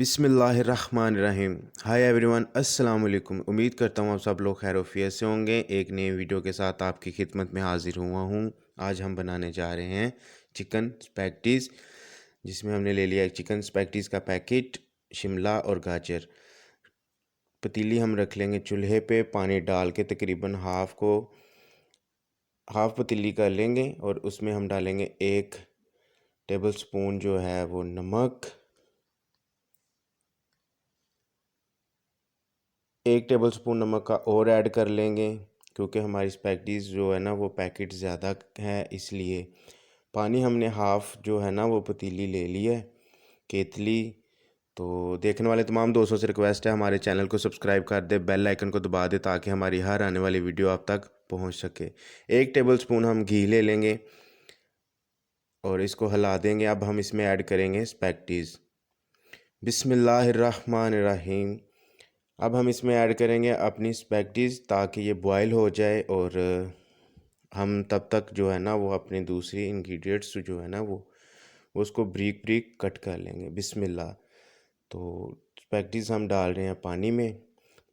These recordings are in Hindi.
बिस्मिल्लाहिर्रहमानिर्रहीम। हाय एवरीवन, अस्सलाम वालेकुम। उम्मीद करता हूँ आप सब लोग खैर-ओ-आफियत से होंगे। एक नई वीडियो के साथ आपकी खिदमत में हाज़िर हुआ हूँ। आज हम बनाने जा रहे हैं चिकन स्पैगेटीज़, जिसमें हमने ले लिया है चिकन स्पैगेटीज़ का पैकेट, शिमला और गाजर। पतीली हम रख लेंगे चूल्हे पे, पानी डाल के तकरीबन हाफ़ पतीली कर लेंगे और उसमें हम डालेंगे 1 टेबलस्पून जो है वो नमक, 1 टेबलस्पून नमक का और ऐड कर लेंगे क्योंकि हमारी स्पैगेटीज़ जो है ना वो पैकेट ज़्यादा है, इसलिए पानी हमने हाफ़ जो है ना वो पतीली ले ली है, केतली। तो देखने वाले तमाम दोस्तों से रिक्वेस्ट है, हमारे चैनल को सब्सक्राइब कर दे, बेल आइकन को दबा दे ताकि हमारी हर आने वाली वीडियो आप तक पहुंच सके। 1 टेबलस्पून हम घी ले लेंगे और इसको हिला देंगे। अब हम इसमें ऐड करेंगे स्पैगेटीज़। बिस्मिल्लाहिर्रहमानिर्रहीम। अब हम इसमें ऐड करेंगे अपनी स्पैगेटीज़ ताकि ये बॉयल हो जाए और हम तब तक जो है ना वो अपने दूसरी इंग्रेडिएंट्स जो है ना वो उसको ब्रीक ब्रीक कट कर लेंगे। बिस्मिल्लाह। तो स्पैगेटीज़ हम डाल रहे हैं पानी में,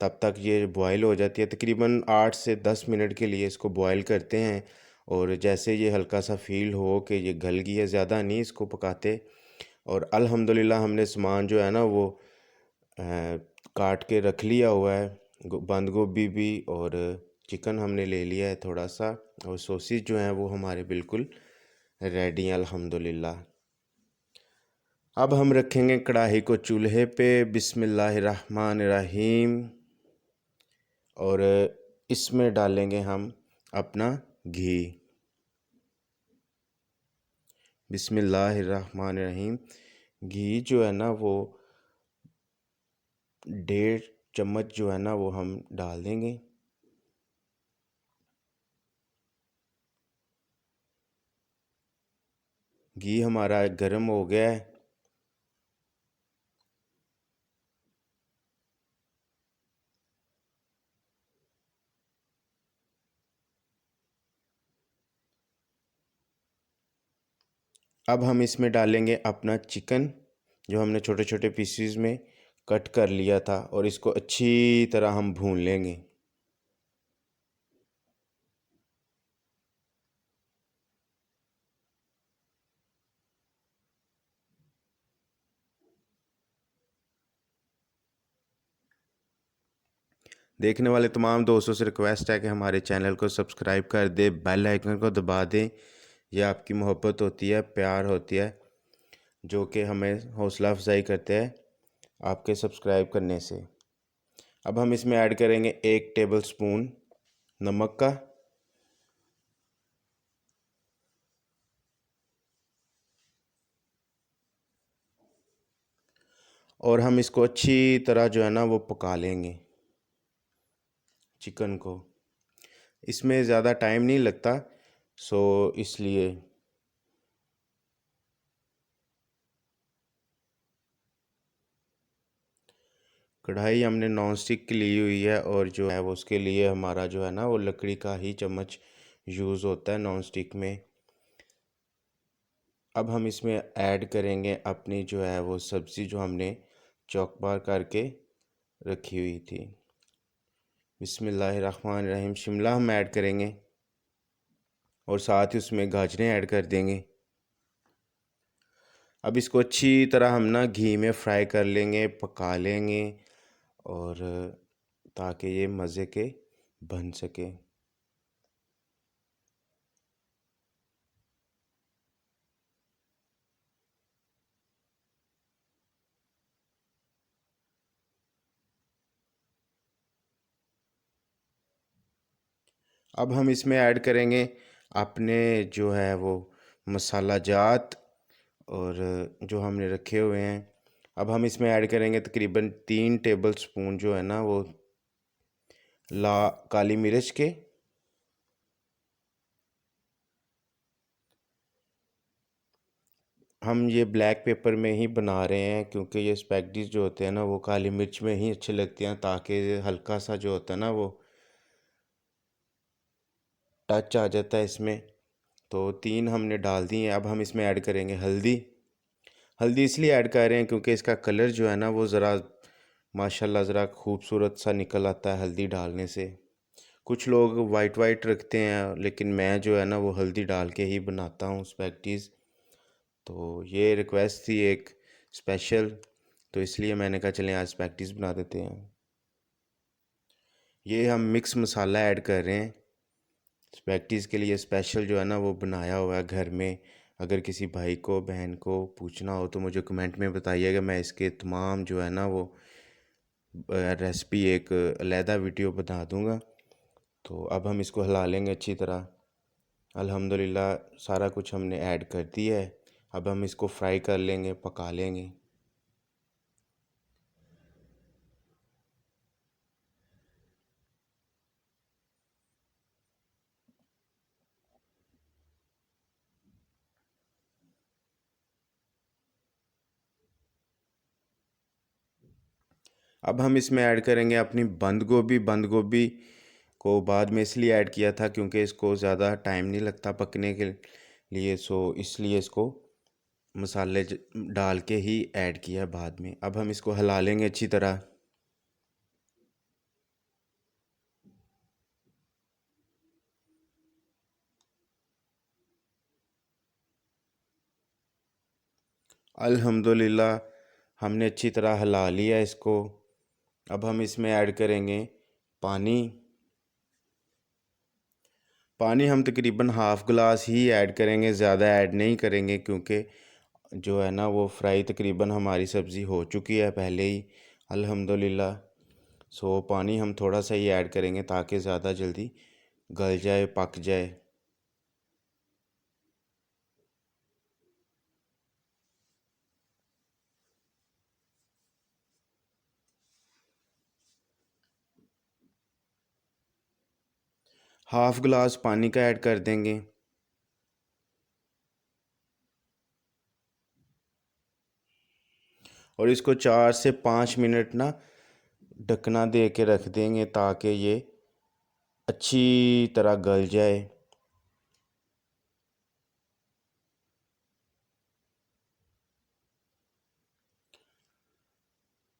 तब तक ये बॉयल हो जाती है। तकरीबन 8 से 10 मिनट के लिए इसको बॉयल करते हैं और जैसे ये हल्का सा फील हो कि ये गल गई है, ज़्यादा नहीं इसको पकाते। और अल्हम्दुलिल्लाह हमने सामान जो है ना वो काट के रख लिया हुआ है, बंद गोभी भी और चिकन हमने ले लिया है थोड़ा सा, और सॉसेज जो हैं वो हमारे बिल्कुल रेडी हैं अल्हम्दुलिल्लाह। अब हम रखेंगे कढ़ाई को चूल्हे पे। बिस्मिल्लाहिर्रहमानिर्रहीम। और इसमें डालेंगे हम अपना घी। बिस्मिल्लाहिर्रहमानिर्रहीम। घी जो है ना वो 1.5 चम्मच जो है ना वो हम डाल देंगे। घी हमारा गर्म हो गया है। अब हम इसमें डालेंगे अपना चिकन जो हमने छोटे छोटे पीसीज में कट कर लिया था और इसको अच्छी तरह हम भून लेंगे। देखने वाले तमाम दोस्तों से रिक्वेस्ट है कि हमारे चैनल को सब्सक्राइब कर दे, बेल आइकन को दबा दें। यह आपकी मोहब्बत होती है, प्यार होती है, जो कि हमें हौसला अफजाई करते हैं आपके सब्सक्राइब करने से। अब हम इसमें ऐड करेंगे 1 टेबलस्पून नमक का, और हम इसको अच्छी तरह जो है ना वो पका लेंगे चिकन को। इसमें ज़्यादा टाइम नहीं लगता, सो इसलिए कढ़ाई हमने नॉन स्टिक की ली हुई है और जो है वो उसके लिए हमारा जो है ना वो लकड़ी का ही चम्मच यूज़ होता है नॉन स्टिक में। अब हम इसमें ऐड करेंगे अपनी जो है वो सब्ज़ी जो हमने चॉकबार करके रखी हुई थी। बिस्मिल्लाहिर्रहमानिर्रहीम। शिमला हम ऐड करेंगे और साथ ही उसमें गाजरें ऐड कर देंगे। अब इसको अच्छी तरह हम ना घी में फ्राई कर लेंगे, पका लेंगे, और ताकि ये मज़े के बन सके। अब हम इसमें ऐड करेंगे अपने जो है वो मसाला जात और जो हमने रखे हुए हैं। अब हम इसमें ऐड करेंगे तकरीबन 3 टेबलस्पून जो है ना वो काली मिर्च के, हम ये ब्लैक पेपर में ही बना रहे हैं क्योंकि ये स्पैगेटीज़ जो होते हैं ना वो काली मिर्च में ही अच्छे लगते हैं, ताकि हल्का सा जो होता है ना वो टच आ जाता है इसमें। तो 3 हमने डाल दी हैं। अब हम इसमें ऐड करेंगे हल्दी। हल्दी इसलिए ऐड कर रहे हैं क्योंकि इसका कलर जो है ना वो ज़रा माशाल्लाह ज़रा खूबसूरत सा निकल आता है हल्दी डालने से। कुछ लोग वाइट वाइट रखते हैं, लेकिन मैं जो है ना वो हल्दी डाल के ही बनाता हूँ स्पैगटीज़। तो ये रिक्वेस्ट थी एक स्पेशल, तो इसलिए मैंने कहा चलें आज स्पैगटीज़ बना देते हैं। ये हम मिक्स मसाला ऐड कर रहे हैं स्पैगटीज़ के लिए, स्पेशल जो है ना वो बनाया हुआ है घर में। अगर किसी भाई को बहन को पूछना हो तो मुझे कमेंट में बताइएगा, मैं इसके तमाम जो है ना वो रेसिपी एक अलहदा वीडियो बना दूंगा। तो अब हम इसको हिला लेंगे अच्छी तरह। अल्हम्दुलिल्लाह सारा कुछ हमने ऐड कर दिया है। अब हम इसको फ्राई कर लेंगे, पका लेंगे। अब हम इसमें ऐड करेंगे अपनी बंद गोभी। बंद गोभी को बाद में इसलिए ऐड किया था क्योंकि इसको ज़्यादा टाइम नहीं लगता पकने के लिए, सो इसलिए इसको मसाले डाल के ही ऐड किया बाद में। अब हम इसको हिला लेंगे अच्छी तरह। अल्हम्दुलिल्लाह हमने अच्छी तरह हिला लिया इसको। अब हम इसमें ऐड करेंगे पानी। पानी हम तकरीबन हाफ़ गिलास ही ऐड करेंगे, ज़्यादा ऐड नहीं करेंगे क्योंकि जो है ना वो फ्राई तकरीबन हमारी सब्ज़ी हो चुकी है पहले ही अल्हम्दुलिल्लाह। सो पानी हम थोड़ा सा ही ऐड करेंगे ताकि ज़्यादा जल्दी गल जाए, पक जाए। हाफ़ गिलास पानी का ऐड कर देंगे। और इसको 4 से 5 मिनट ना ढकना दे के रख देंगे ताकि ये अच्छी तरह गल जाए।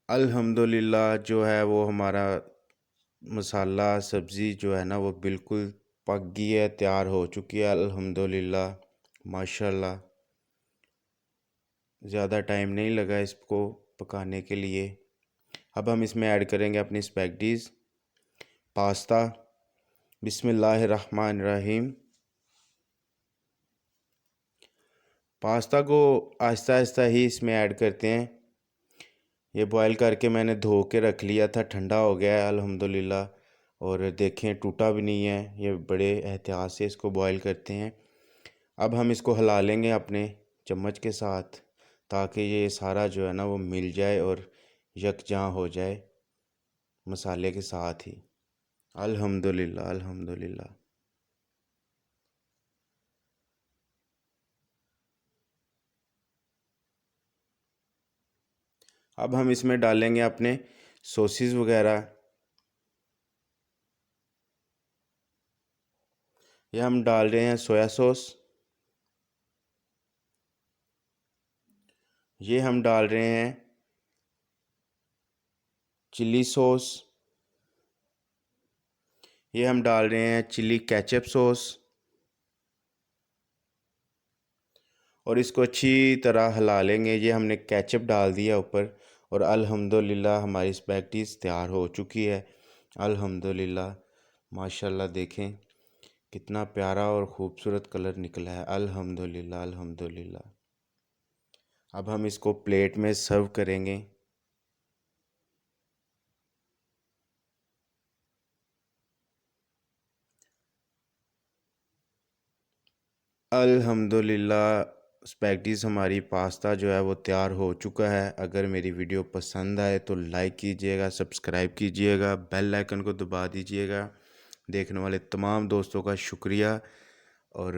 अल्हम्दुलिल्लाह जो है वो हमारा मसाला सब्ज़ी जो है ना वो बिल्कुल पक गई है, तैयार हो चुकी है अल्हम्दुलिल्लाह माशाल्लाह। ज़्यादा टाइम नहीं लगा इसको पकाने के लिए। अब हम इसमें ऐड करेंगे अपनी स्पैगटीज़, पास्ता। बिस्मिल्लाहिर्रहमानिर्रहीम। पास्ता को आहिस्ता आहिस्ता ही इसमें ऐड करते हैं। ये बॉईल करके मैंने धो के रख लिया था, ठंडा हो गया है अल्हम्दुलिल्लाह। और देखें टूटा भी नहीं है, ये बड़े एहतियात से इसको बॉईल करते हैं। अब हम इसको हिला लेंगे अपने चम्मच के साथ ताकि ये सारा जो है ना वो मिल जाए और यकजां हो जाए मसाले के साथ ही। अल्हम्दुलिल्लाह अल्हम्दुलिल्लाह। अब हम इसमें डालेंगे अपने सॉसेस वगैरह। ये हम डाल रहे हैं सोया सॉस। ये हम डाल रहे हैं चिली सॉस। ये हम डाल रहे हैं चिली केचप सॉस। और इसको अच्छी तरह हिला लेंगे। ये हमने केचप डाल दिया ऊपर। और अल्हम्दुलिल्लाह हमारी स्पैगटीज़ तैयार हो चुकी है अल्हम्दुलिल्लाह माशाल्लाह। देखें कितना प्यारा और ख़ूबसूरत कलर निकला है अल्हम्दुलिल्लाह अल्हम्दुलिल्लाह। अब हम इसको प्लेट में सर्व करेंगे। अल्हम्दुलिल्लाह स्पैगटीज़ हमारी पास्ता जो है वो तैयार हो चुका है। अगर मेरी वीडियो पसंद आए तो लाइक कीजिएगा, सब्सक्राइब कीजिएगा, बेल आइकन को दबा दीजिएगा। देखने वाले तमाम दोस्तों का शुक्रिया। और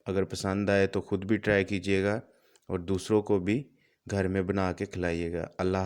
अगर पसंद आए तो ख़ुद भी ट्राई कीजिएगा और दूसरों को भी घर में बना के खिलाइएगा। अल्लाह